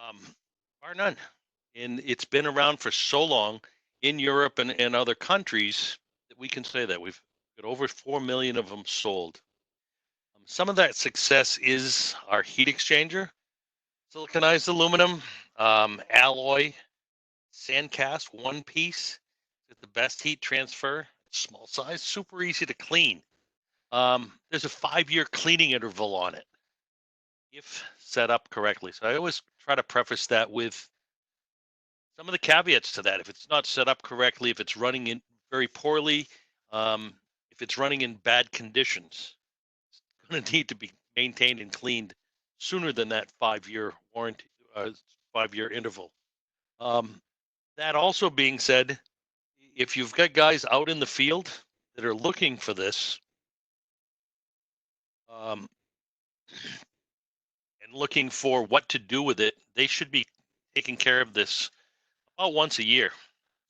Um, bar none. And it's been around for so long in Europe and other countries that we can say that we've got over 4 million of them sold. Some of that success is our heat exchanger, siliconized aluminum, alloy, sand cast, one piece with the best heat transfer, small size, super easy to clean. There's a 5-year cleaning interval on it if set up correctly. So I always try to preface that with some of the caveats to that. If it's not set up correctly, if it's running in very poorly, um, if it's running in bad conditions, it's going to need to be maintained and cleaned sooner than that 5-year warranty, 5-year interval. That also being said, if you've got guys out in the field that are looking for this um, and looking for what to do with it, they should be taking care of this about once a year.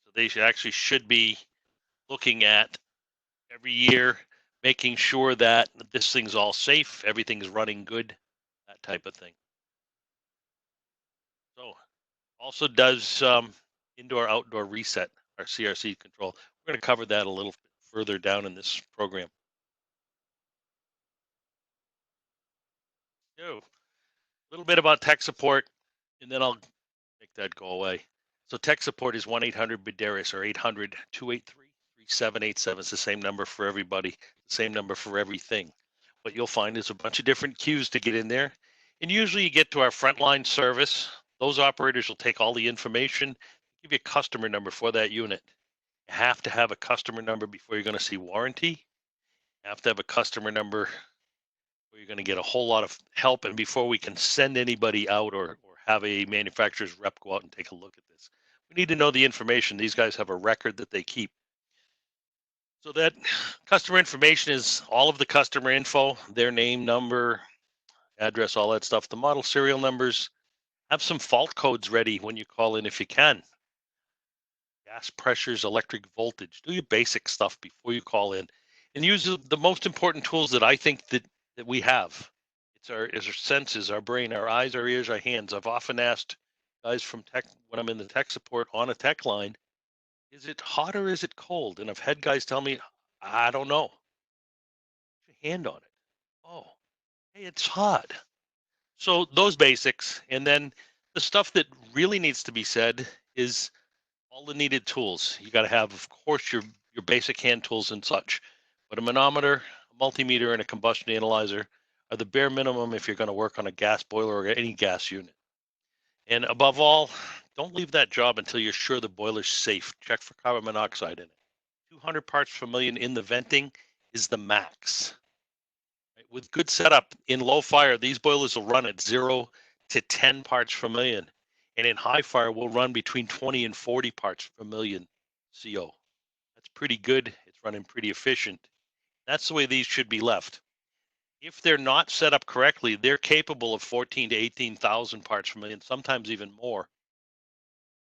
So they should be looking at every year, making sure that this thing's all safe, everything's running good, that type of thing. So also does indoor outdoor reset, our CRC control. We're going to cover that a little further down in this program. So, a little bit about tech support, and then I'll make that go away. So tech support is 1-800-BIDARIS or 800-283-3787. It's the same number for everybody, the same number for everything. What you'll find is a bunch of different queues to get in there. And usually you get to our frontline service. Those operators will take all the information, give you a customer number for that unit. You have to have a customer number before you're going to see warranty. You have to have a customer number where you're going to get a whole lot of help. And before we can send anybody out or have a manufacturer's rep go out and take a look at this, we need to know the information. These guys have a record that they keep. So that customer information is all of the customer info, their name, number, address, all that stuff, the model serial numbers. Have some fault codes ready when you call in if you can. Gas pressures, electric voltage. Do your basic stuff before you call in, and use the most important tools that I think that we have. It's our senses, our brain, our eyes, our ears, our hands. I've often asked guys from tech when I'm in the tech support on a tech line, is it hot or is it cold? And I've had guys tell me, I don't know. Put your hand on it. Oh, hey, it's hot. So those basics, and then the stuff that really needs to be said is all the needed tools. You got to have, of course, your basic hand tools and such, but a manometer, a multimeter, and a combustion analyzer are the bare minimum if you're going to work on a gas boiler or any gas unit. And above all, don't leave that job until you're sure the boiler's safe. Check for carbon monoxide in it. 200 parts per million in the venting is the max. Right? With good setup in low fire, these boilers will run at 0 to 10 parts per million. And in high fire, will run between 20 and 40 parts per million CO. That's pretty good. It's running pretty efficient. That's the way these should be left. If they're not set up correctly, they're capable of 14 to 18,000 parts per million, sometimes even more.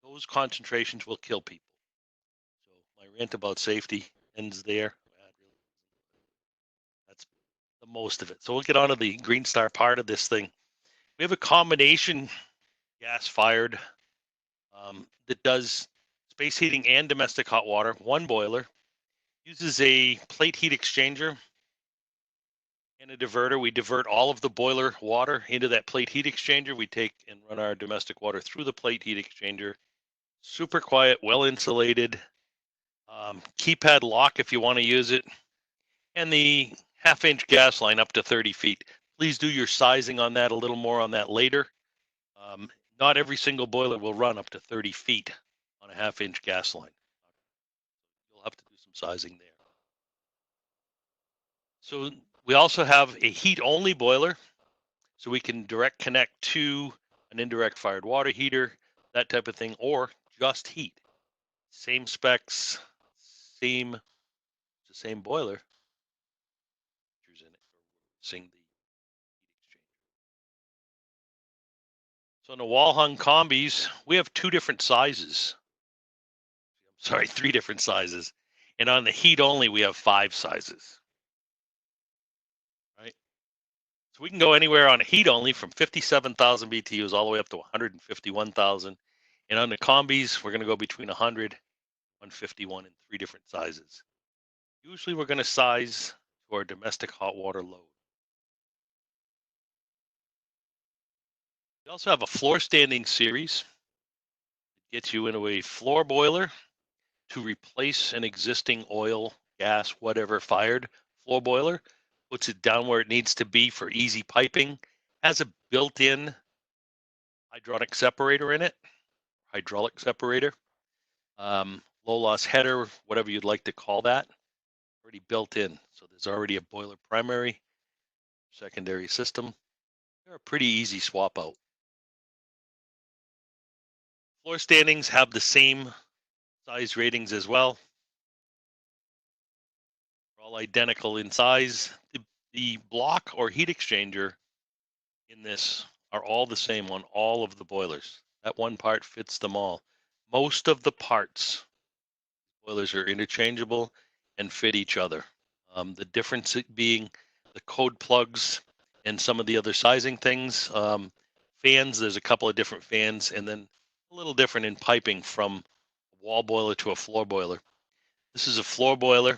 Those concentrations will kill people. So my rant about safety ends there. That's the most of it. So we'll get on to the Greenstar part of this thing. We have a combination gas fired that does space heating and domestic hot water. One boiler uses a plate heat exchanger and a diverter. We divert all of the boiler water into that plate heat exchanger. We take and run our domestic water through the plate heat exchanger. Super quiet, well insulated. Keypad lock if you want to use it. And the 1/2-inch gas line up to 30 feet. Please do your sizing on that, a little more on that later. Not every single boiler will run up to 30 feet on a 1/2-inch gas line. You'll have to do some sizing there. So we also have a heat-only boiler, so we can direct connect to an indirect fired water heater, that type of thing, or just heat. Same specs, the same boiler. In it for the heat exchanger. So in the wall hung combis, we have 2 different sizes. Sorry, 3 different sizes. And on the heat only, we have 5 sizes. Right? So we can go anywhere on heat only from 57,000 BTUs all the way up to 151,000. And on the combis, we're going to go between 100, 151 in three different sizes. Usually we're going to size to our domestic hot water load. We also have a floor standing series. It gets you into a floor boiler to replace an existing oil, gas, whatever fired floor boiler. Puts it down where it needs to be for easy piping. Has a built-in hydronic separator in it, hydraulic separator, low loss header, whatever you'd like to call that, already built in. So there's already a boiler primary, secondary system. They're a pretty easy swap out. Floor standings have the same size ratings as well. They're all identical in size. The block or heat exchanger in this are all the same on all of the boilers. That one part fits them all. Most of the parts, boilers are interchangeable and fit each other. The difference being the code plugs and some of the other sizing things. Fans, there's a couple of different fans, and then a little different in piping from a wall boiler to a floor boiler. This is a floor boiler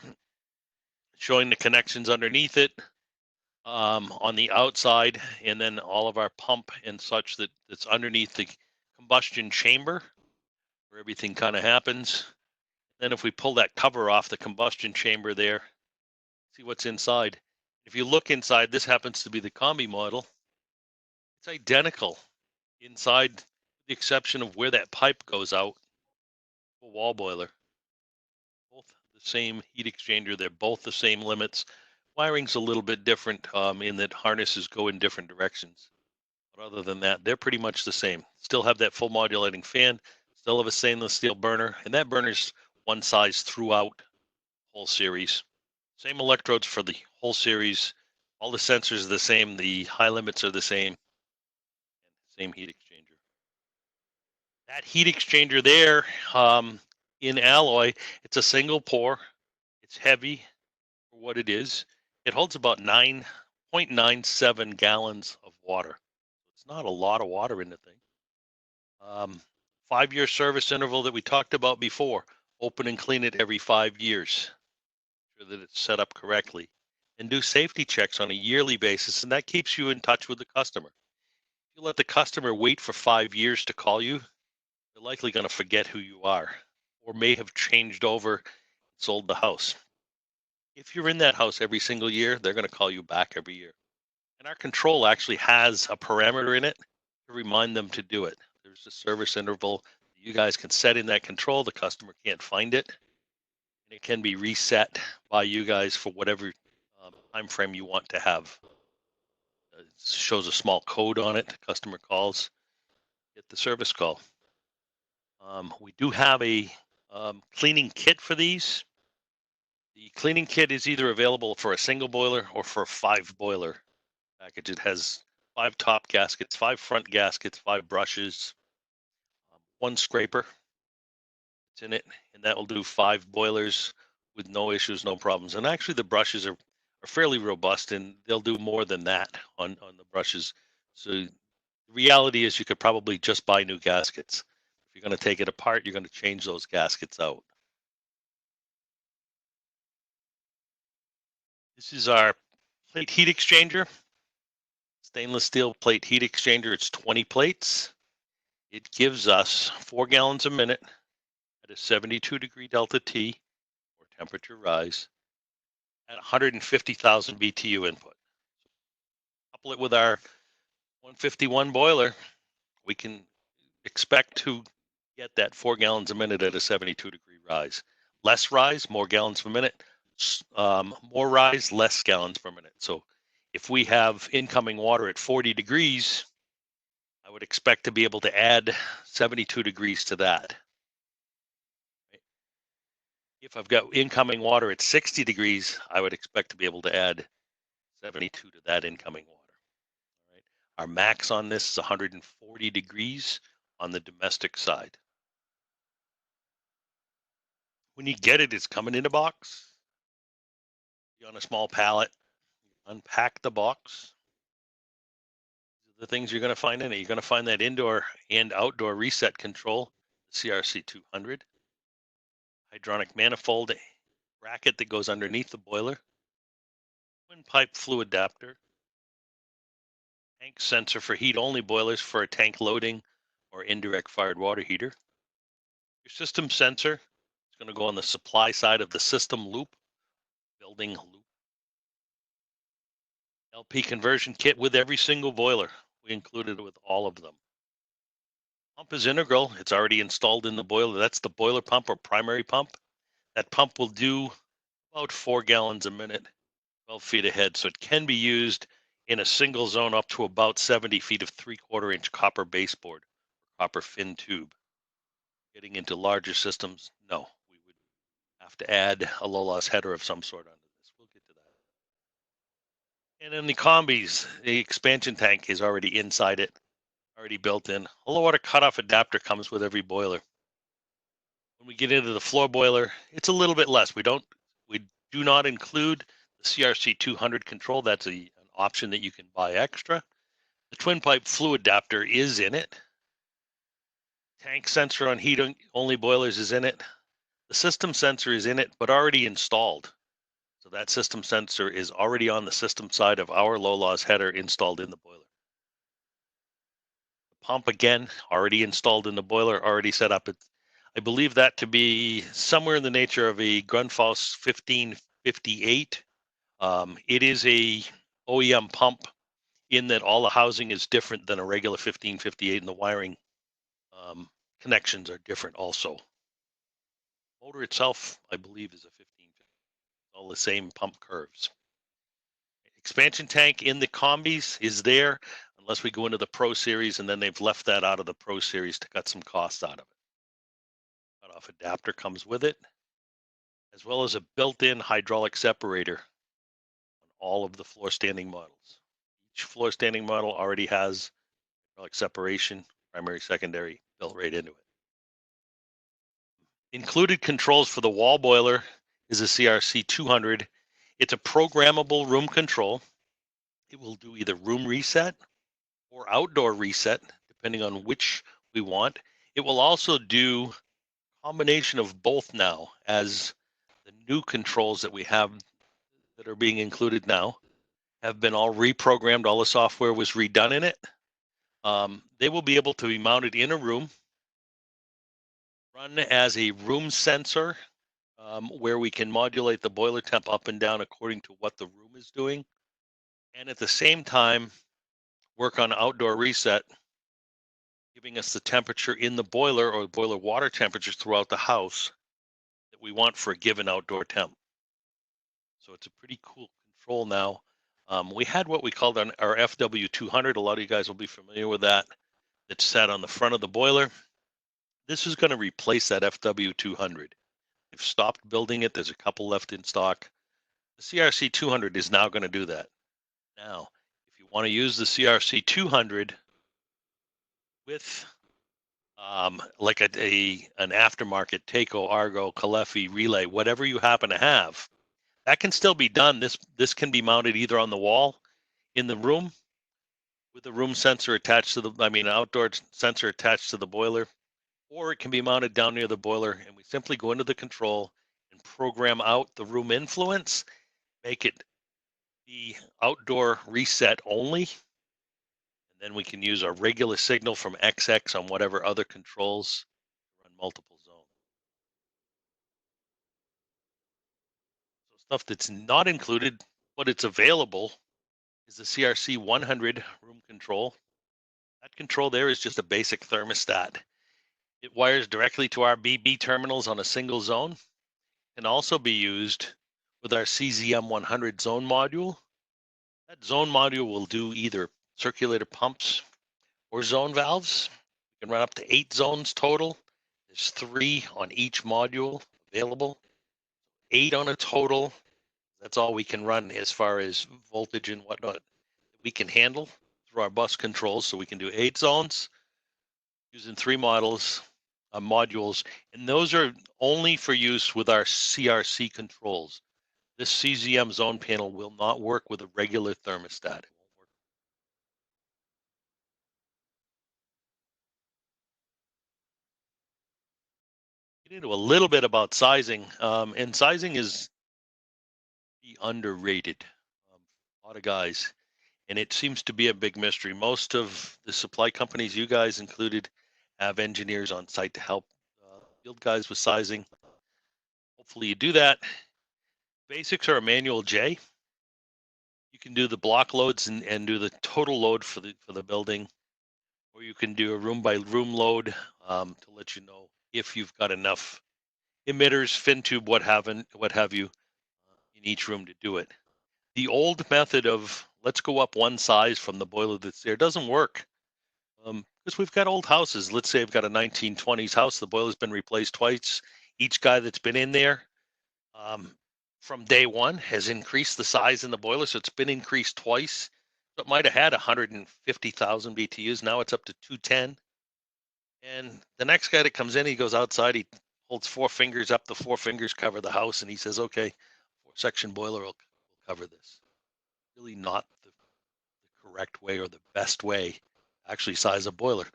showing the connections underneath it on the outside, and then all of our pump and such that's underneath the combustion chamber where everything kind of happens. Then if we pull that cover off the combustion chamber there, see what's inside. If you look inside, this happens to be the combi model. It's identical inside, with the exception of where that pipe goes out. A wall boiler. Both the same heat exchanger. They're both the same limits. Wiring's a little bit different in that harnesses go in different directions. But other than that, they're pretty much the same. Still have that full modulating fan. Still have a stainless steel burner. And that burner's one size throughout whole series. Same electrodes for the whole series. All the sensors are the same. The high limits are the same. Same heat exchanger. That heat exchanger there in alloy, it's a single pour. It's heavy for what it is. It holds about 9.97 gallons of water. It's not a lot of water in the thing. 5-year service interval that we talked about before. Open and clean it every 5 years. Sure that it's set up correctly. And do safety checks on a yearly basis, and that keeps you in touch with the customer. If you let the customer wait for 5 years to call you, they're likely going to forget who you are or may have changed over and sold the house. If you're in that house every single year, they're going to call you back every year. And our control actually has a parameter in it to remind them to do it. There's a service interval you guys can set in that control. The customer can't find it. And it can be reset by you guys for whatever time frame you want to have. It shows a small code on it. Customer calls, get the service call. We do have a cleaning kit for these. The cleaning kit is either available for a single boiler or for a 5 boiler package. It has 5 top gaskets, 5 front gaskets, 5 brushes, 1 scraper. It's in it, and that will do 5 boilers with no issues, no problems. And actually, the brushes are fairly robust, and they'll do more than that on the brushes. So the reality is you could probably just buy new gaskets. If you're going to take it apart, you're going to change those gaskets out. This is our plate heat exchanger, stainless steel plate heat exchanger. It's 20 plates. It gives us 4 gallons a minute at a 72-degree delta T, or temperature rise, at 150,000 BTU input. Couple it with our 151 boiler, we can expect to get that 4 gallons a minute at a 72-degree rise. Less rise, more gallons per minute. More rise, less gallons per minute. So if we have incoming water at 40 degrees, I would expect to be able to add 72 degrees to that. If I've got incoming water at 60 degrees, I would expect to be able to add 72 to that incoming water. All right. Our max on this is 140 degrees on the domestic side. When you get it, it's coming in a box. You're on a small pallet. Unpack the box. The things you're going to find in it, you're going to find that indoor and outdoor reset control, CRC 200, hydronic manifold bracket that goes underneath the boiler, twin pipe fluid adapter, tank sensor for heat only boilers for a tank loading or indirect fired water heater. Your system sensor is going to go on the supply side of the system loop, building loop. LP conversion kit with every single boiler. We included it with all of them. Pump is integral. It's already installed in the boiler. That's the boiler pump or primary pump. That pump will do about 4 gallons a minute, 12 feet ahead. So it can be used in a single zone up to about 70 feet of 3/4 inch copper baseboard, copper fin tube. Getting into larger systems, no, we would have to add a low loss header of some sort onto this. We'll get to that. And in the combis, the expansion tank is already inside it, already built in. A low water cutoff adapter comes with every boiler. When we get into the floor boiler, it's a little bit less. We do not include the CRC 200 control. That's an option that you can buy extra. The twin pipe fluid adapter is in it. Tank sensor on heat only boilers is in it. The system sensor is in it, but already installed. So that system sensor is already on the system side of our low loss header installed in the boiler. The pump, again, already installed in the boiler, already set up. I believe that to be somewhere in the nature of a Grundfos 1558. It is a OEM pump in that all the housing is different than a regular 1558, and the wiring connections are different also. Motor itself, I believe, is a 1550. All the same pump curves. Expansion tank in the combis is there, unless we go into the Pro Series, and then they've left that out of the Pro Series to cut some costs out of it. Cutoff adapter comes with it, as well as a built-in hydraulic separator on all of the floor standing models. Each floor standing model already has hydraulic separation, primary, secondary, built right into it. Included controls for the wall boiler is a CRC 200. It's a programmable room control. It will do either room reset or outdoor reset, depending on which we want. It will also do a combination of both now, as the new controls that we have that are being included now have been all reprogrammed. All the software was redone in it. They will be able to be mounted in a room, run as a room sensor, where we can modulate the boiler temp up and down according to what the room is doing. And at the same time, work on outdoor reset, giving us the temperature in the boiler or boiler water temperatures throughout the house that we want for a given outdoor temp. So it's a pretty cool control now. We had what we called our FW200. A lot of you guys will be familiar with that. That's sat on the front of the boiler. This is going to replace that FW200. They've stopped building it. There's a couple left in stock. The CRC 200 is now going to do that. Now, if you want to use the CRC 200 with like an aftermarket Takeo, Argo, Calefi, Relay, whatever you happen to have, that can still be done. This can be mounted either on the wall in the room with the room sensor attached to outdoor sensor attached to the boiler, or it can be mounted down near the boiler, and we simply go into the control and program out the room influence, make it the outdoor reset only, and then we can use our regular signal from XX on whatever other controls to run multiple zones. So stuff that's not included, but it's available, is the CRC 100 room control. That control there is just a basic thermostat. It wires directly to our BB terminals on a single zone. Can also be used with our CZM 100 zone module. That zone module will do either circulator pumps or zone valves. We can run up to 8 zones total. There's 3 on each module available. 8 on a total. That's all we can run as far as voltage and whatnot we can handle through our bus controls. So we can do 8 zones using 3 modules, and those are only for use with our CRC controls. This CZM zone panel will not work with a regular thermostat. It won't work. Get into a little bit about sizing, and sizing is underrated. A lot of guys, and it seems to be a big mystery. Most of the supply companies, you guys included, have engineers on site to help field guys with sizing. Hopefully, you do that. Basics are a manual J. You can do the block loads and do the total load for the building, or you can do a room by room load to let you know if you've got enough emitters, fin tube, what have you, in each room to do it. The old method of let's go up one size from the boiler that's there doesn't work, because we've got old houses. Let's say I've got a 1920s house. The boiler's been replaced twice. Each guy that's been in there um, from day one has increased the size in the boiler, so it's been increased twice. So it might have had 150,000 BTUs. Now it's up to 210. And the next guy that comes in, he goes outside. He holds four fingers up. The four fingers cover the house, and he says, "Okay, four-section boiler will cover this." Really not the correct way or the best way to actually size a boiler.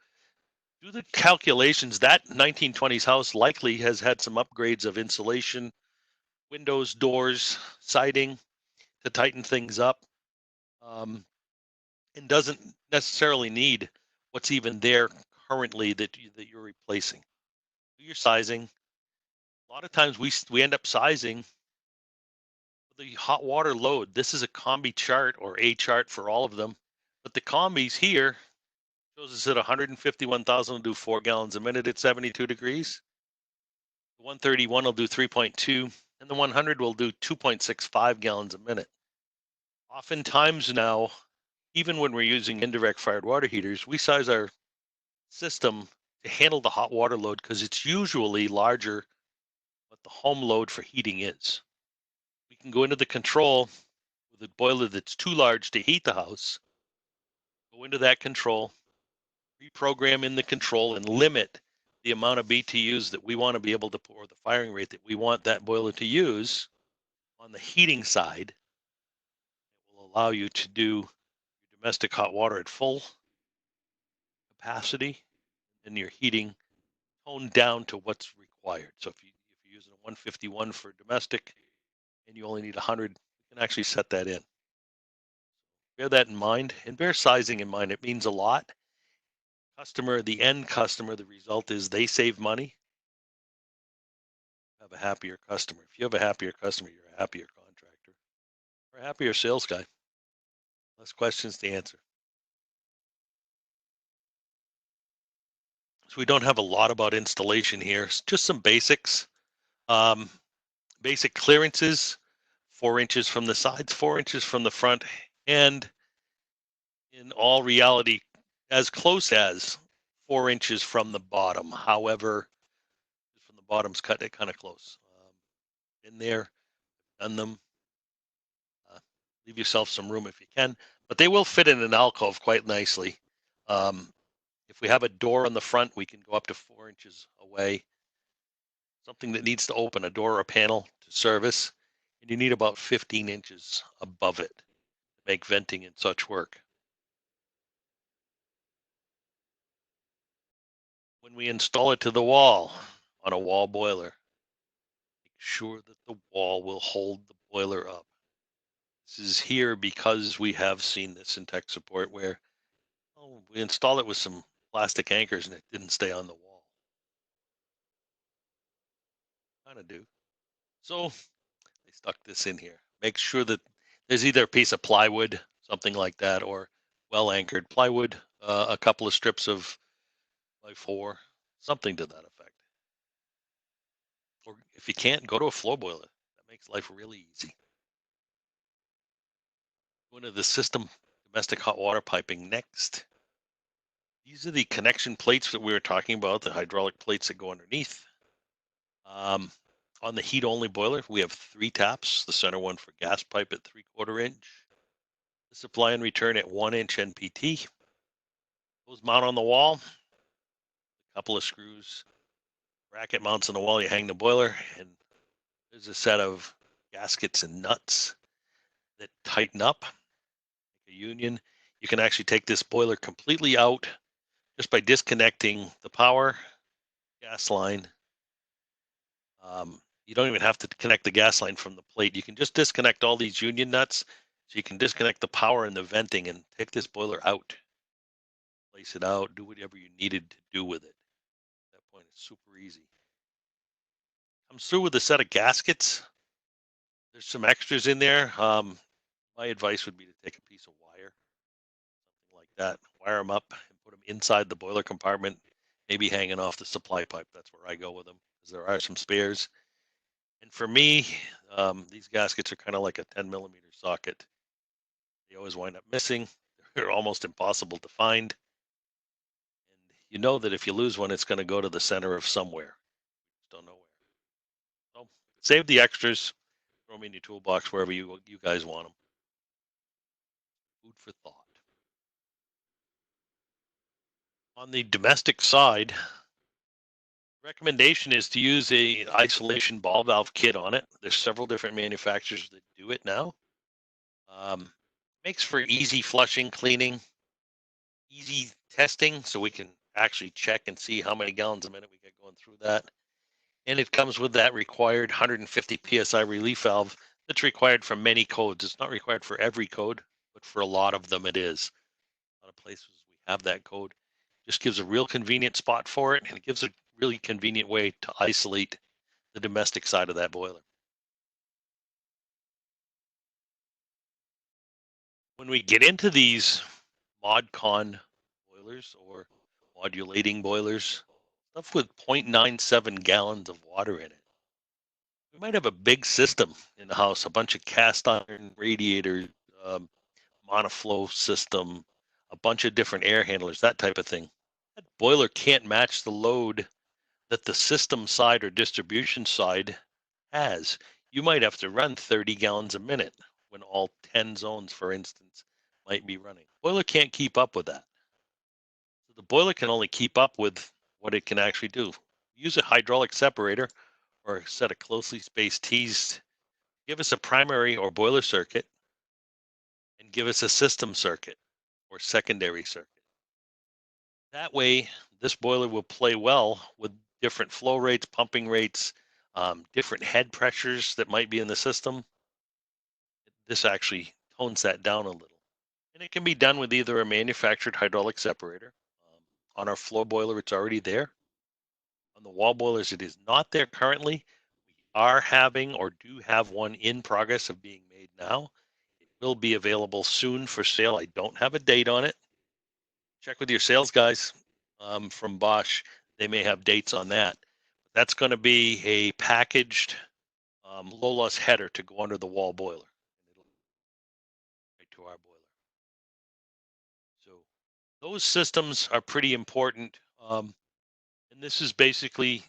Do the calculations. That 1920s house likely has had some upgrades of insulation, windows, doors, siding to tighten things up, um, and doesn't necessarily need what's even there currently that you're replacing. Do your sizing. A lot of times we end up sizing the hot water load. This is a combi chart or a chart for all of them, but the combis here shows us that 151,000 will do 4 gallons a minute at 72 degrees. The 131 will do 3.2, and the 100 will do 2.65 gallons a minute. Oftentimes now, even when we're using indirect fired water heaters, we size our system to handle the hot water load because it's usually larger what the home load for heating is. We can go into the control with a boiler that's too large to heat the house, go into that control, reprogram in the control and limit the amount of BTUs that we want to be able to pour, the firing rate that we want that boiler to use. On the heating side, it will allow you to do your domestic hot water at full capacity and your heating toned down to what's required. So if you're using a 151 for domestic and you only need 100, you can actually set that in. Bear that in mind and bear sizing in mind. It means a lot. The end customer, the result is they save money, have a happier customer. If you have a happier customer, you're a happier contractor or a happier sales guy. Less questions to answer. So we don't have a lot about installation here. Just some basics. Um, Basic clearances, 4 inches from the sides, 4 inches from the front, and in all reality, as close as 4 inches from the bottom. However, from the bottom's cut it kind of close. In there, done them. Uh, Leave yourself some room if you can, but they will fit in an alcove quite nicely. If we have a door on the front, we can go up to 4 inches away. Something that needs to open, a door or a panel to service, and you need about 15 inches above it to make venting and such work. When we install it to the wall on a wall boiler, make sure that the wall will hold the boiler up. This is here because we have seen this in tech support where we install it with some plastic anchors and it didn't stay on the wall. Kind of do. So I stuck this in here. Make sure that there's either a piece of plywood, something like that, or well anchored plywood, a couple of strips of by 4, something to that effect. Or if you can't, go to a floor boiler. That makes life really easy. Go into the system domestic hot water piping next. These are the connection plates that we were talking about, the hydraulic plates that go underneath. Um, on the heat only boiler, we have 3 taps, the center one for gas pipe at 3/4 inch, the supply and return at 1 inch NPT. Those mount on the wall, a couple of screws, bracket mounts on the wall, you hang the boiler, and there's a set of gaskets and nuts that tighten up like a union. You can actually take this boiler completely out just by disconnecting the power, gas line, You don't even have to connect the gas line from the plate. You can just disconnect all these union nuts. So you can disconnect the power and the venting and take this boiler out, place it out, do whatever you needed to do with it. At that point, it's super easy. Comes through with a set of gaskets. There's some extras in there. My advice would be to take a piece of wire, something like that, wire them up and put them inside the boiler compartment, maybe hanging off the supply pipe. That's where I go with them because there are some spares. And for me, these gaskets are kind of like a 10 millimeter socket. They always wind up missing. They're almost impossible to find. And you know that if you lose one, it's going to go to the center of somewhere. Just don't know where. So save the extras. Throw them in your toolbox wherever you guys want them. Food for thought. On the domestic side, recommendation is to use a isolation ball valve kit on it. There's several different manufacturers that do it now. Um, Makes for easy flushing, cleaning, easy testing, so we can actually check and see how many gallons a minute we get going through that. And it comes with that required 150 psi relief valve that's required for many codes. It's not required for every code, but for a lot of them it is. A lot of places we have that code. Just gives a real convenient spot for it, and it gives a really convenient way to isolate the domestic side of that boiler. When we get into these mod-con boilers or modulating boilers, stuff with 0.97 gallons of water in it, we might have a big system in the house, a bunch of cast iron radiators, um, monoflow system, a bunch of different air handlers, that type of thing. That boiler can't match the load that the system side or distribution side has. You might have to run 30 gallons a minute when all 10 zones, for instance, might be running. Boiler can't keep up with that. So the boiler can only keep up with what it can actually do. Use a hydraulic separator or a set of closely spaced tees. Give us a primary or boiler circuit and give us a system circuit or secondary circuit. That way, this boiler will play well with different flow rates, pumping rates, different head pressures that might be in the system. This actually tones that down a little. And it can be done with either a manufactured hydraulic separator. On our floor boiler, it's already there. On the wall boilers, it is not there currently. We are having or do have one in progress of being made now. It will be available soon for sale. I don't have a date on it. Check with your sales guys from Bosch. They may have dates on that. That's going to be a packaged low loss header to go under the wall boiler. It'll right to our boiler. So those systems are pretty important. And this is basically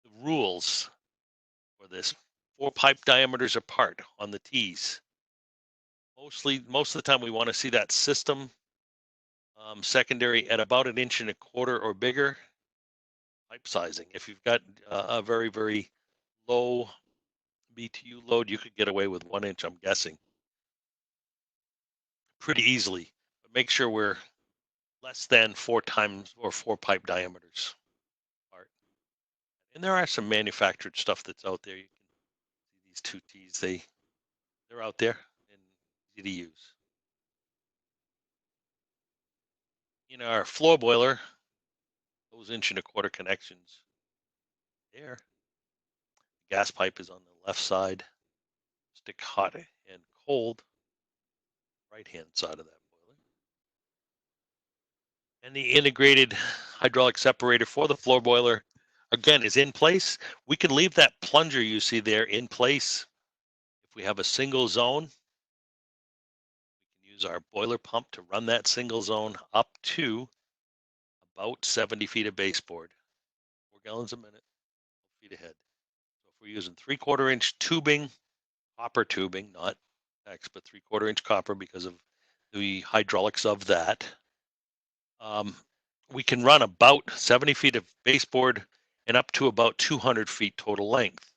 the rules for this. 4 pipe diameters apart on the T's. Most of the time we want to see that system secondary at about 1.25 inches or bigger. Pipe sizing. If you've got a very, very low BTU load, you could get away with 1 inch, I'm guessing, pretty easily. But make sure we're less than 4 times or 4 pipe diameters apart. And there are some manufactured stuff that's out there. You can see these 2Ts, they're out there and easy to use. In our floor boiler, those 1.25 inch connections there. The gas pipe is on the left side, stick hot and cold, right hand side of that boiler. And the integrated hydraulic separator for the floor boiler, again, is in place. We can leave that plunger you see there in place. If we have a single zone, we can use our boiler pump to run that single zone up to about 70 feet of baseboard, 4 gallons a minute, feet ahead. So if we're using 3/4 inch tubing, copper tubing, not X, but 3/4 inch copper because of the hydraulics of that, um, we can run about 70 feet of baseboard and up to about 200 feet total length,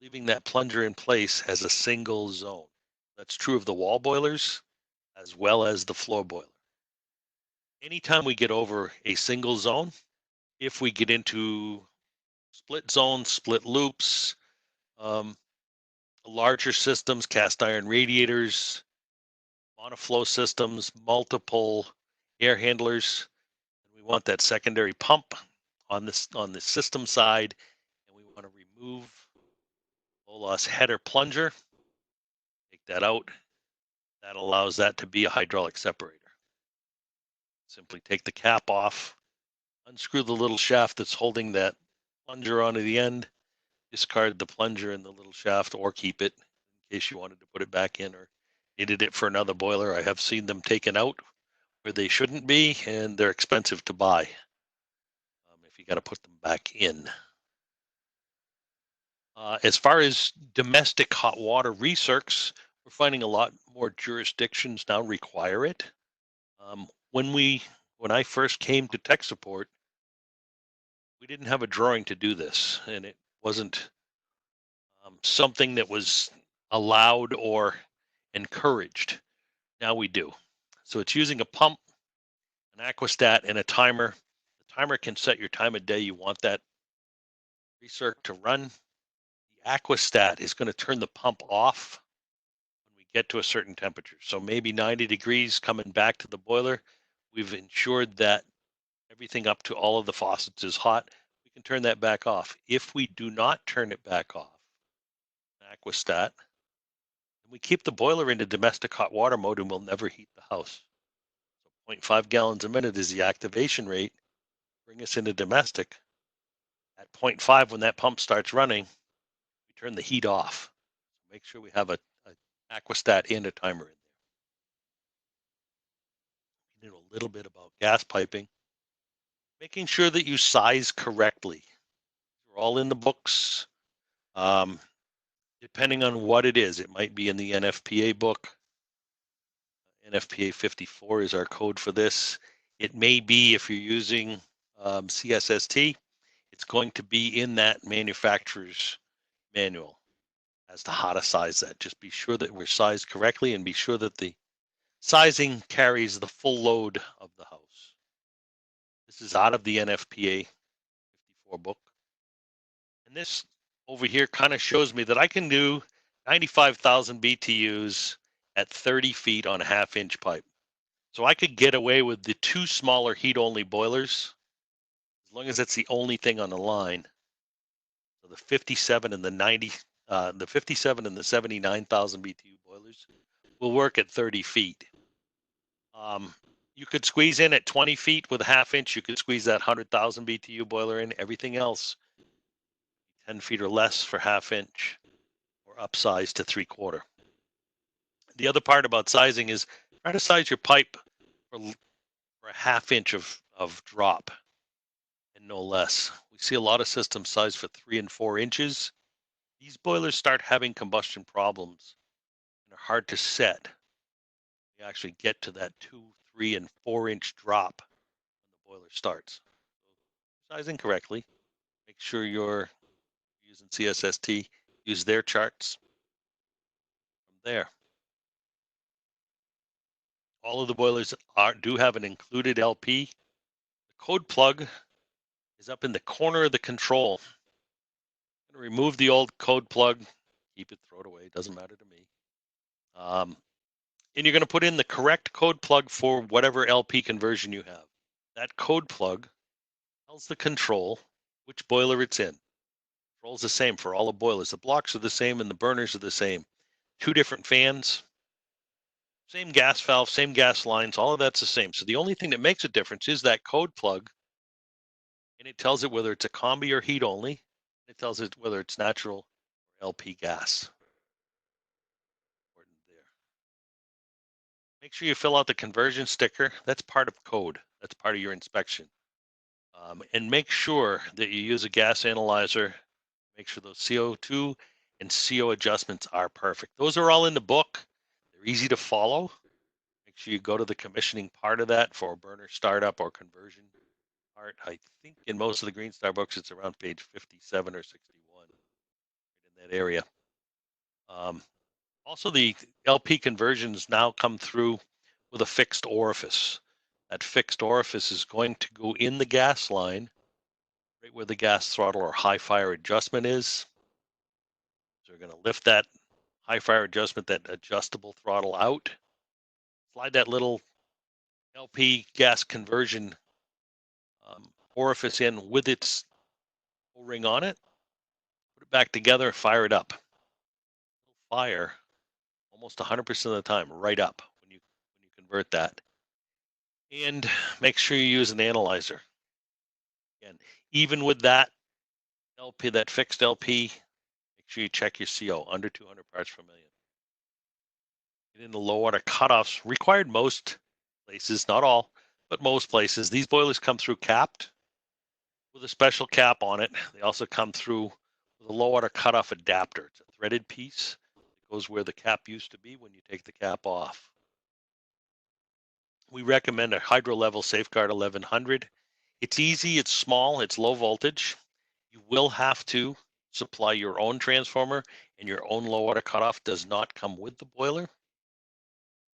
leaving that plunger in place as a single zone. That's true of the wall boilers as well as the floor boiler. Anytime we get over a single zone, if we get into split zones, split loops, um, larger systems, cast iron radiators, monoflow systems, multiple air handlers. We want that secondary pump on the system side, and we want to remove low loss header plunger. Take that out. That allows that to be a hydraulic separator. Simply take the cap off, unscrew the little shaft that's holding that plunger onto the end, discard the plunger in the little shaft, or keep it in case you wanted to put it back in or needed it for another boiler. I have seen them taken out where they shouldn't be, and they're expensive to buy if you got to put them back in. As far as domestic hot water recircs, we're finding a lot more jurisdictions now require it. When I first came to tech support, we didn't have a drawing to do this, and it wasn't something that was allowed or encouraged. Now we do. So it's using a pump, an aquastat, and a timer. The timer can set your time of day you want that recirc to run. The aquastat is going to turn the pump off when we get to a certain temperature. So maybe 90 degrees coming back to the boiler. We've ensured that everything up to all of the faucets is hot. We can turn that back off. If we do not turn it back off, aquastat, and we keep the boiler into domestic hot water mode, and we'll never heat the house. So 0.5 gallons a minute is the activation rate. Bring us into domestic. At 0.5, when that pump starts running, we turn the heat off. Make sure we have a aquastat and a timer in there. We know a little bit about gas piping. Making sure that you size correctly. They're all in the books. Depending on what it is, it might be in the NFPA book. NFPA 54 is our code for this. It may be, if you're using CSST, it's going to be in that manufacturer's manual as to how to size that. Just be sure that we're sized correctly and be sure that the sizing carries the full load of the house. This is out of the NFPA 54 book. And this over here kind of shows me that I can do 95,000 BTUs at 30 feet on a half-inch pipe. So I could get away with the two smaller heat-only boilers, as long as that's the only thing on the line. So the 57 and the 90, the 57 and the 79,000 BTU boilers will work at 30 feet. You could squeeze in at 20 feet with a half-inch. You could squeeze that 100,000 BTU boiler in. Everything else, 10 feet or less for half-inch, or upsize to 3/4. The other part about sizing is try to size your pipe for a half-inch of drop and no less. We see a lot of systems sized for 3 and 4 inches. These boilers start having combustion problems and are hard to set. You actually get to that 2, 3, and 4-inch drop when the boiler starts. So sizing correctly. Make sure you're using CSST. Use their charts from there. All of the boilers do have an included LP. The code plug is up in the corner of the control. I'm going to remove the old code plug, keep it, throw it away, doesn't matter to me. And you're going to put in the correct code plug for whatever LP conversion you have. That code plug tells the control which boiler it's in. Control's the same for all the boilers. The blocks are the same and the burners are the same. 2 different fans, same gas valve, same gas lines, all of that's the same. So the only thing that makes a difference is that code plug, and it tells it whether it's a combi or heat only. It tells it whether it's natural or LP gas. Important there. Make sure you fill out the conversion sticker. That's part of code. That's part of your inspection. And make sure that you use a gas analyzer. Make sure those CO2 and CO adjustments are perfect. Those are all in the book. They're easy to follow. Make sure you go to the commissioning part of that for burner startup or conversion part. I think in most of the Greenstar books, it's around page 57 or 61, right in that area. Also, the LP conversions now come through with a fixed orifice. That fixed orifice is going to go in the gas line right where the gas throttle or high fire adjustment is. So we're going to lift that high fire adjustment, that adjustable throttle out, slide that little LP gas conversion orifice in with its O-ring on it, put it back together, fire it up. Fire almost 100% of the time right up when you convert that. And make sure you use an analyzer. And even with that LP, that fixed LP, make sure you check your CO under 200 parts per million. And in the low water cutoffs, required most places, not all, but most places, these boilers come through capped with a special cap on it. They also come through with a low water cutoff adapter. It's a threaded piece. It goes where the cap used to be when you take the cap off. We recommend a hydro level Safeguard 1100. It's easy, it's small, it's low voltage. You will have to supply your own transformer, and your own low water cutoff does not come with the boiler.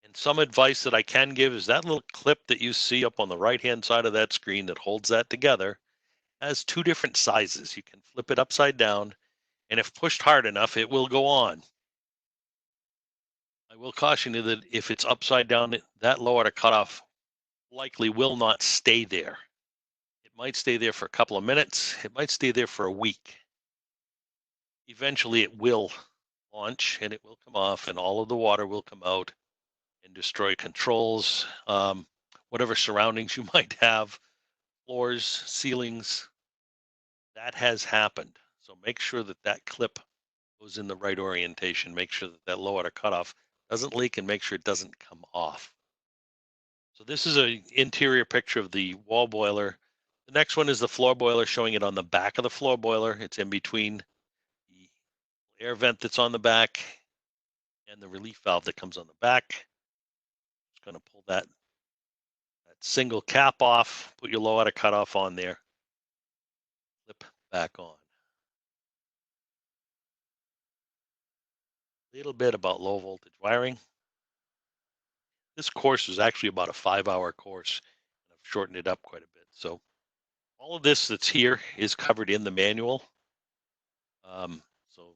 And some advice that I can give is that little clip that you see up on the right hand side of that screen that holds that together has two different sizes. You can flip it upside down, and if pushed hard enough, it will go on. I will caution you that if it's upside down, that low water cutoff likely will not stay there. It might stay there for a couple of minutes. It might stay there for a week. Eventually it will launch and it will come off, and all of the water will come out and destroy controls, whatever surroundings you might have, floors, ceilings. That has happened. So make sure that that clip goes in the right orientation. Make sure that that low water cutoff doesn't leak, and make sure it doesn't come off. So this is an interior picture of the wall boiler. The next one is the floor boiler, showing it on the back of the floor boiler. It's in between the air vent that's on the back and the relief valve that comes on the back. Just going to pull that single cap off, put your low water cutoff on there, flip back on. A little bit about low voltage wiring. This course is actually about a 5-hour course, and I've shortened it up quite a bit. So all of this that's here is covered in the manual. So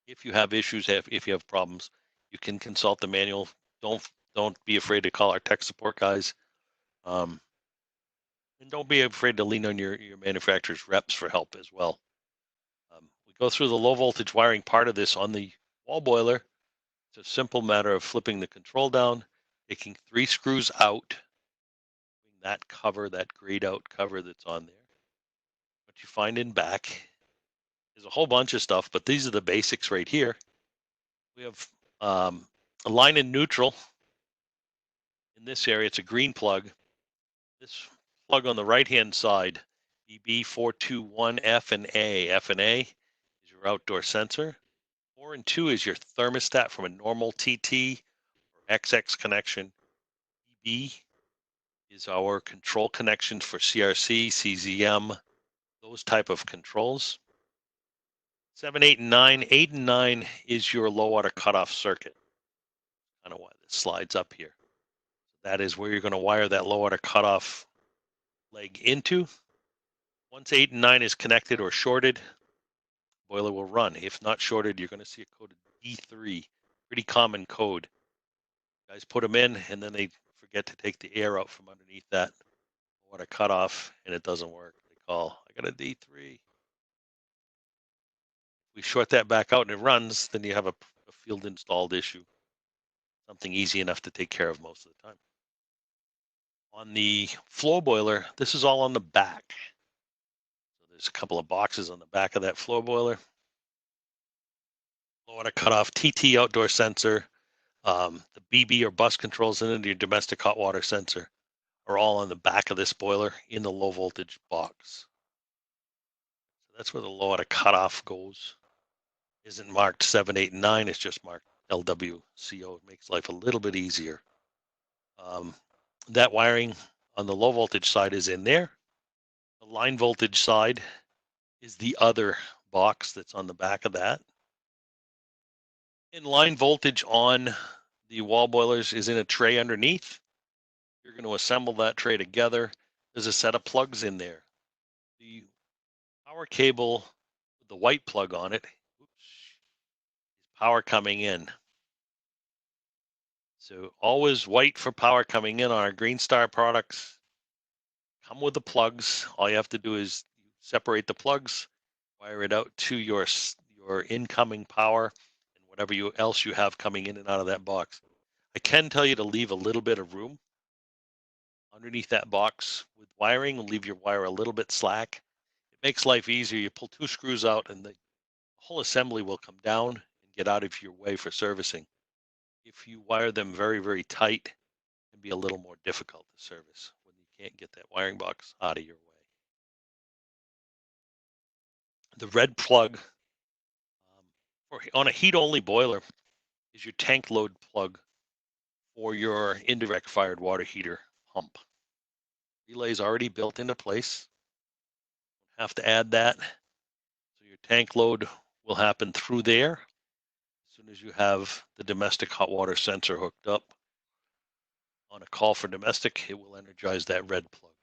if you have issues, if you have problems, you can consult the manual. Don't be afraid to call our tech support guys. And don't be afraid to lean on your manufacturer's reps for help as well. We go through the low voltage wiring part of this on the wall boiler. It's a simple matter of flipping the control down, taking 3 screws out, that cover, that grayed out cover that's on there. What you find in back is a whole bunch of stuff, but these are the basics right here. We have a line in neutral. In this area, it's a green plug. This plug on the right-hand side, EB421F and A. F and A is your outdoor sensor. 4 and 2 is your thermostat from a normal TT or XX connection. EB is our control connections for CRC, CZM, those type of controls. 7, 8, and 9. 8 and 9 is your low water cutoff circuit. I don't know why this slides up here. That is where you're going to wire that low water cutoff leg into. Once 8 and 9 is connected or shorted, boiler will run. If not shorted, you're going to see a code D3, pretty common code. Guys put them in, and then they forget to take the air out from underneath that water cutoff, and it doesn't work. They call, I got a D3. If we short that back out and it runs, then you have a field installed issue. Something easy enough to take care of most of the time. On the floor boiler, this is all on the back. So there's a couple of boxes on the back of that floor boiler. Low water cutoff, TT outdoor sensor, the BB or bus controls, and then your domestic hot water sensor are all on the back of this boiler in the low voltage box. So that's where the low water cutoff goes. Isn't marked 7, 8, and 9. It's just marked LWCO. It makes life a little bit easier. That wiring on the low voltage side is in there. The line voltage side is the other box that's on the back of that. And line voltage on the wall boilers is in a tray underneath. You're going to assemble that tray together. There's a set of plugs in there. The Power cable with the white plug on it. Oops, power coming in. So always white for power coming in on our Greenstar products. Come with the plugs. All you have to do is separate the plugs, wire it out to your incoming power and whatever else you have coming in and out of that box. I can tell you to leave a little bit of room underneath that box with wiring, and leave your wire a little bit slack. It makes life easier. You pull 2 screws out and the whole assembly will come down and get out of your way for servicing. If you wire them very, very tight, it can be a little more difficult to service when you can't get that wiring box out of your way. The red plug on a heat-only boiler is your tank load plug for your indirect fired water heater pump. Relay is already built into place. Have to add that. So your tank load will happen through there. As soon as you have the domestic hot water sensor hooked up, on a call for domestic, it will energize that red plug.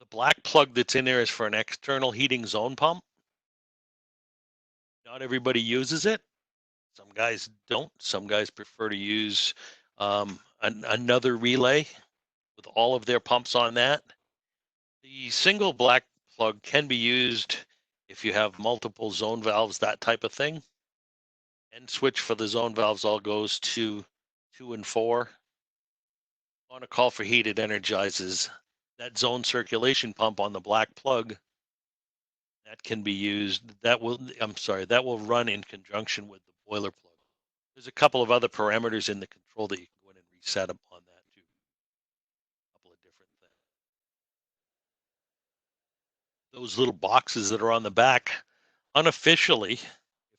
The black plug that's in there is for an external heating zone pump. Not everybody uses it. Some guys don't. Some guys prefer to use another relay with all of their pumps on that. The single black plug can be used if you have multiple zone valves, that type of thing. End switch for the zone valves all goes to 2 and 4. On a call for heat, it energizes that zone circulation pump on the black plug. That can be used. That will run in conjunction with the boiler plug. There's a couple of other parameters in the control that you can go in and reset up on that too. A couple of different things. Those little boxes that are on the back, unofficially, if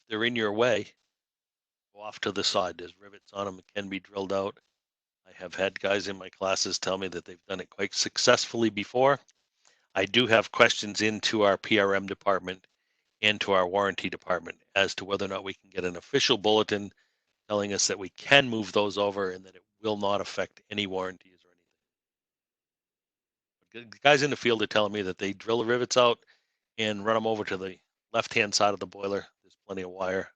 they're in your way, go off to the side. There's rivets on them that can be drilled out. I have had guys in my classes tell me that they've done it quite successfully before. I do have questions into our PRM department and to our warranty department as to whether or not we can get an official bulletin telling us that we can move those over and that it will not affect any warranties or anything. The guys in the field are telling me that they drill the rivets out and run them over to the left-hand side of the boiler. There's plenty of wire.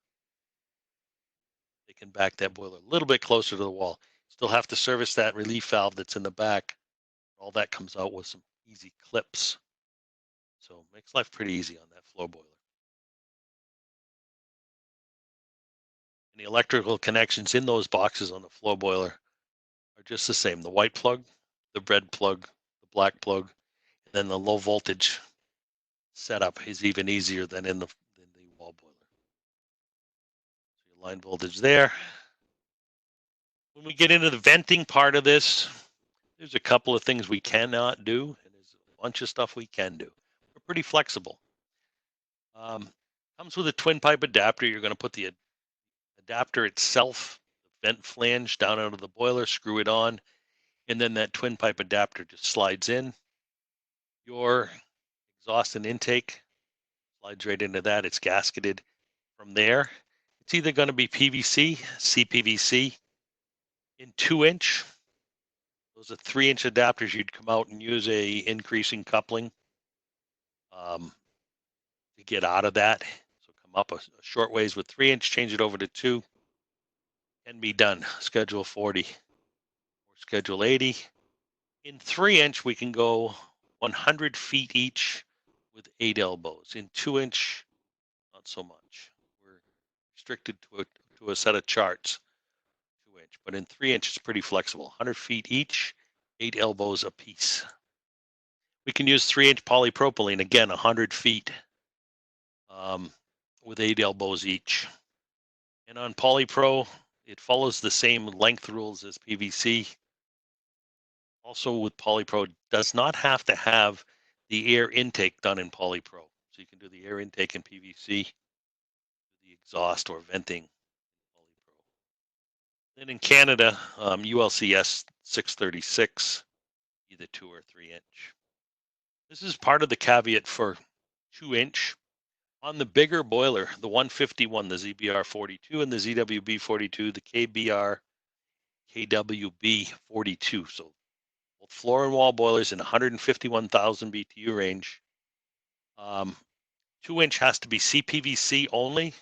They can back that boiler a little bit closer to the wall. Still have to service that relief valve that's in the back. All that comes out with some easy clips. So it makes life pretty easy on that floor boiler. And the electrical connections in those boxes on the floor boiler are just the same. The white plug, the red plug, the black plug, and then the low voltage setup is even easier than in the wall boiler. So your line voltage there. When we get into the venting part of this, there's a couple of things we cannot do, and there's a bunch of stuff we can do. We're pretty flexible. Comes with a twin pipe adapter. You're going to put the adapter itself, the vent flange, down out of the boiler, screw it on, and then that twin pipe adapter just slides in. Your exhaust and intake slides right into that. It's gasketed from there. It's either going to be PVC, CPVC in 2-inch. Those are 3-inch adapters. You'd come out and use a increasing coupling to get out of that. So come up a short ways with 3-inch, change it over to 2. Can be done. Schedule 40 or schedule 80. In 3-inch, we can go 100 feet each with 8 elbows. In 2-inch, not so much. We're restricted to a set of charts, 2-inch. But in 3-inch, it's pretty flexible. 100 feet each, 8 elbows apiece. We can use 3-inch polypropylene, again, 100 feet with 8 elbows each. And on polypro, it follows the same length rules as PVC. Also with polypro, does not have to have the air intake done in polypro. So you can do the air intake in PVC, the exhaust or venting in polypro. Then in Canada, ULCS 636, either 2 or 3-inch. This is part of the caveat for 2-inch. On the bigger boiler, the 151, the ZBR 42 and the ZWB 42, the KBR KWB 42. So both floor and wall boilers in 151,000 BTU range. 2-inch has to be CPVC only,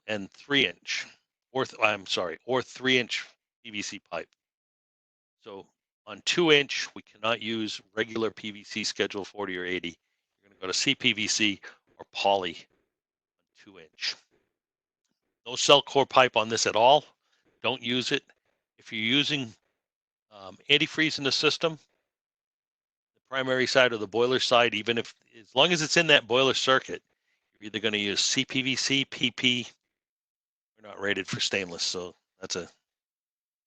and 3-inch, or 3-inch PVC pipe. So on 2-inch, we cannot use regular PVC Schedule 40 or 80. You're going to go to CPVC or poly on 2-inch. No cell core pipe on this at all. Don't use it. If you're using antifreeze in the system, the primary side or the boiler side, even if, as long as it's in that boiler circuit, you're either going to use CPVC, PP. We're not rated for stainless, so that's a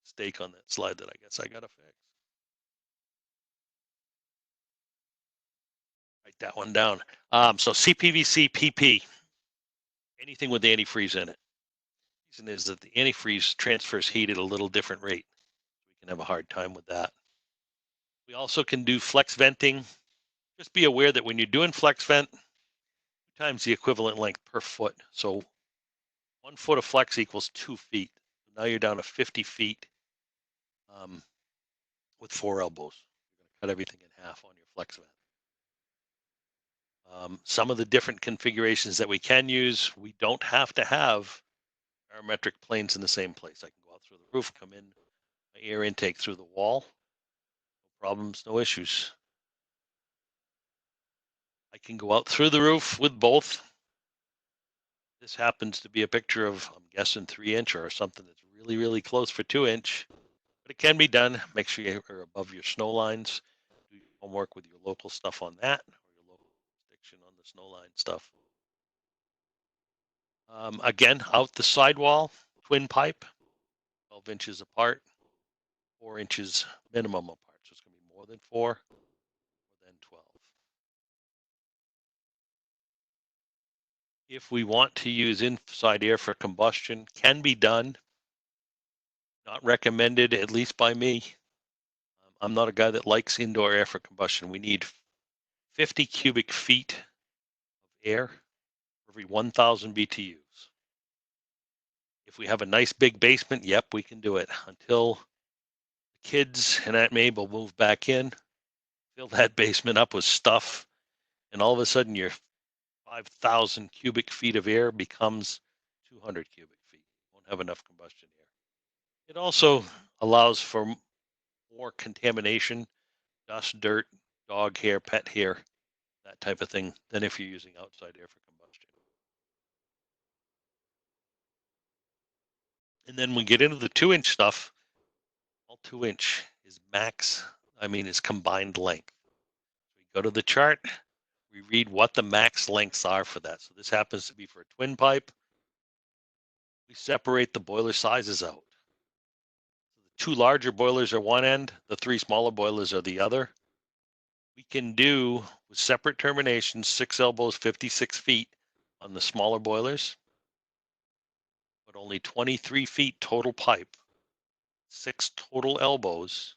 mistake on that slide that I guess I got to fix. Write that one down. So CPVC, PP, anything with antifreeze in it. The reason is that the antifreeze transfers heat at a little different rate. We can have a hard time with that. We also can do flex venting. Just be aware that when you're doing flex vent, 2 times the equivalent length per foot. So 1 foot of flex equals 2 feet. Now you're down to 50 feet with 4 elbows. You're going to cut everything in half on your flex vent. Some of the different configurations that we can use, we don't have to have our metric planes in the same place. I can go out through the roof, come in, my air intake through the wall. No problems, no issues. I can go out through the roof with both. This happens to be a picture of, I'm guessing, 3-inch or something that's really, really close for 2-inch. But it can be done. Make sure you're above your snow lines. Do your homework with your local stuff on that, or your local jurisdiction on the snow line stuff. Again, out the sidewall, twin pipe, 12 inches apart, 4 inches minimum apart. So it's going to be more than 4, more than 12. If we want to use inside air for combustion, can be done. Not recommended, at least by me. I'm not a guy that likes indoor air for combustion. We need 50 cubic feet of air for every 1,000 BTUs. If we have a nice big basement, yep, we can do it until the kids and Aunt Mabel move back in, fill that basement up with stuff, and all of a sudden your 5,000 cubic feet of air becomes 200 cubic feet. Won't have enough combustion air. It also allows for more contamination, dust, dirt, dog hair, pet hair, that type of thing, than if you're using outside air for combustion. And then we get into the 2-inch stuff. All 2-inch is is combined length. We go to the chart, we read what the max lengths are for that. So this happens to be for a twin pipe. We separate the boiler sizes out. So the 2 larger boilers are one end, the 3 smaller boilers are the other. We can do, with separate terminations, 6 elbows, 56 feet on the smaller boilers, but only 23 feet total pipe, 6 total elbows,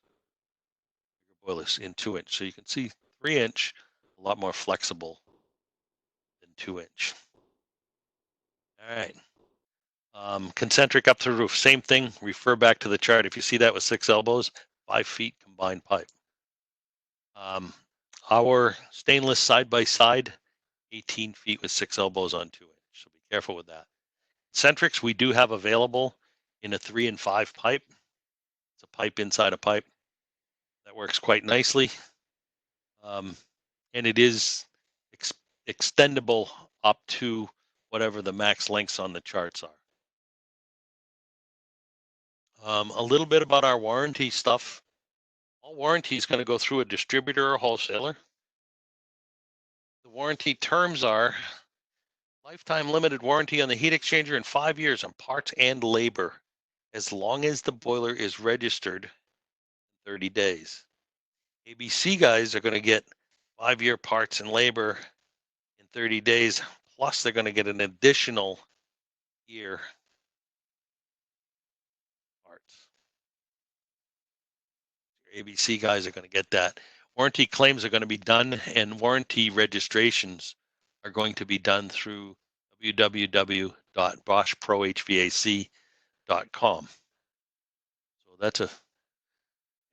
boilers in 2-inch. So you can see 3-inch, a lot more flexible than 2-inch. All right. Concentric up to the roof, same thing. Refer back to the chart. If you see that with 6 elbows, 5 feet combined pipe. Our stainless side by side, 18 feet with 6 elbows on 2-inch. So be careful with that. Concentrics we do have available in a 3 and 5 pipe. It's a pipe inside a pipe. That works quite nicely. And it is extendable up to whatever the max lengths on the charts are. A little bit about our warranty stuff. All warranty is going to go through a distributor or wholesaler. The warranty terms are lifetime limited warranty on the heat exchanger and 5 years on parts and labor, as long as the boiler is registered 30 days. ABC guys are going to get 5-year parts and labor in 30 days, plus they're going to get an additional year parts. Your ABC guys are going to get that. Warranty claims are going to be done, and warranty registrations are going to be done through www.boschprohvac.com. So that's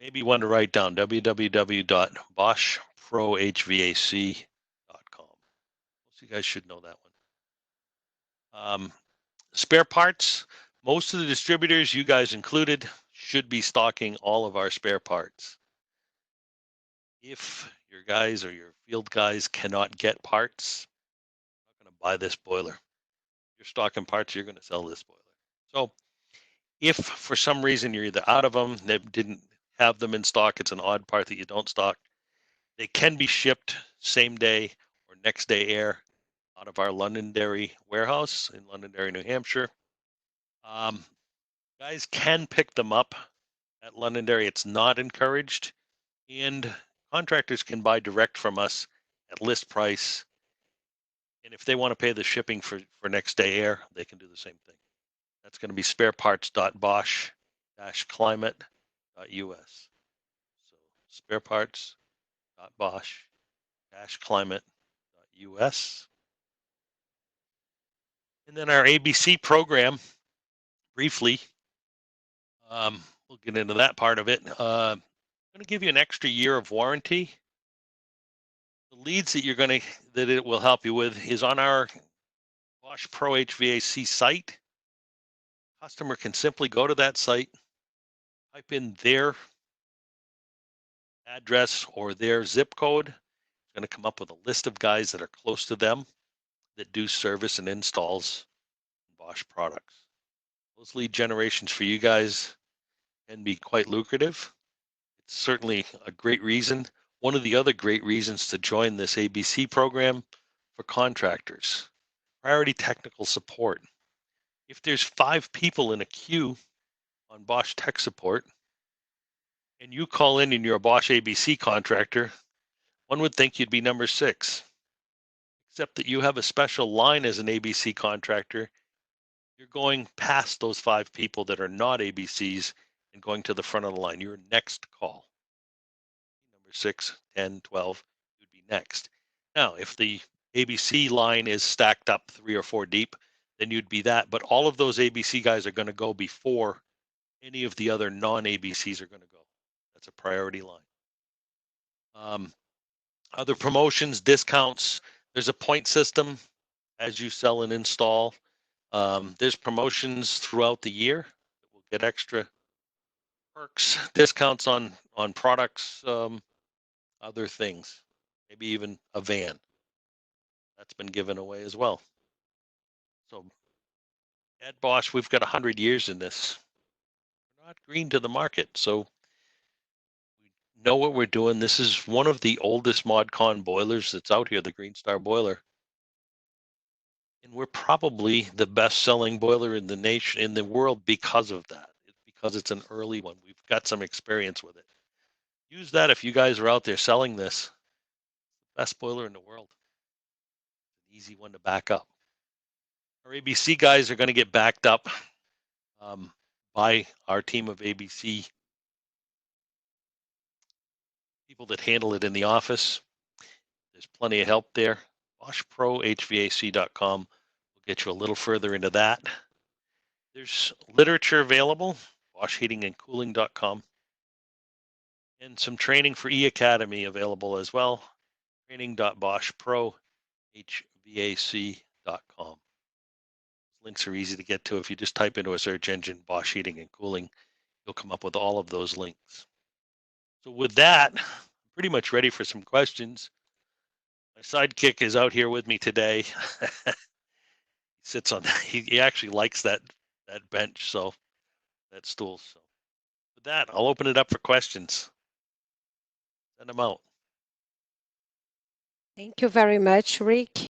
maybe one to write down, www.boschprohvac.com. guys should know that one. Spare parts. Most of the distributors, you guys included, should be stocking all of our spare parts. If your guys or your field guys cannot get parts, you're not going to buy this boiler. You're stocking parts, you're going to sell this boiler. So if for some reason you're either out of them, they didn't have them in stock, it's an odd part that you don't stock, they can be shipped same day or next day air out of our Londonderry warehouse in Londonderry, New Hampshire. Guys can pick them up at Londonderry. It's not encouraged, and contractors can buy direct from us at list price. And if they want to pay the shipping for next day air, they can do the same thing. That's going to be spareparts.bosch-climate.us. So spareparts.bosch-climate.us. And then our ABC program, briefly, we'll get into that part of it. I'm going to give you an extra year of warranty. The leads that it will help you with is on our Bosch Pro HVAC site. Customer can simply go to that site, type in their address or their zip code. It's going to come up with a list of guys that are close to them that do service and installs Bosch products. Those lead generations for you guys can be quite lucrative. It's certainly a great reason. One of the other great reasons to join this ABC program for contractors, priority technical support. If there's 5 people in a queue on Bosch tech support, and you call in and you're a Bosch ABC contractor, one would think you'd be number 6. Except that you have a special line as an ABC contractor. You're going past those 5 people that are not ABCs and going to the front of the line. You're next call. Number 6, 10, 12, you'd be next. Now, if the ABC line is stacked up 3 or 4 deep, then you'd be that. But all of those ABC guys are going to go before any of the other non-ABCs are going to go. That's a priority line. Other promotions, discounts. There's a point system as you sell and install. There's promotions throughout the year that will get extra perks, discounts on products, other things, maybe even a van. That's been given away as well. So at Bosch, we've got 100 years in this. We're not green to the market, so we know what we're doing. This is one of the oldest ModCon boilers that's out here, the Greenstar boiler. And we're probably the best-selling boiler in the world because of that. Because it's an early one. We've got some experience with it. Use that if you guys are out there selling this. Best boiler in the world. An easy one to back up. Our ABC guys are going to get backed up by our team of ABC people that handle it in the office. There's plenty of help there. BoschProHVAC.com will get you a little further into that. There's literature available, BoschHeatingandCooling.com, and some training for eAcademy available as well, training.boschprohvac.com. Links are easy to get to. If you just type into a search engine, Bosch Heating and Cooling, you'll come up with all of those links. So with that, I'm pretty much ready for some questions. My sidekick is out here with me today. He sits on, he actually likes that bench, so that stool. So with that, I'll open it up for questions. Send them out. Thank you very much, Rick.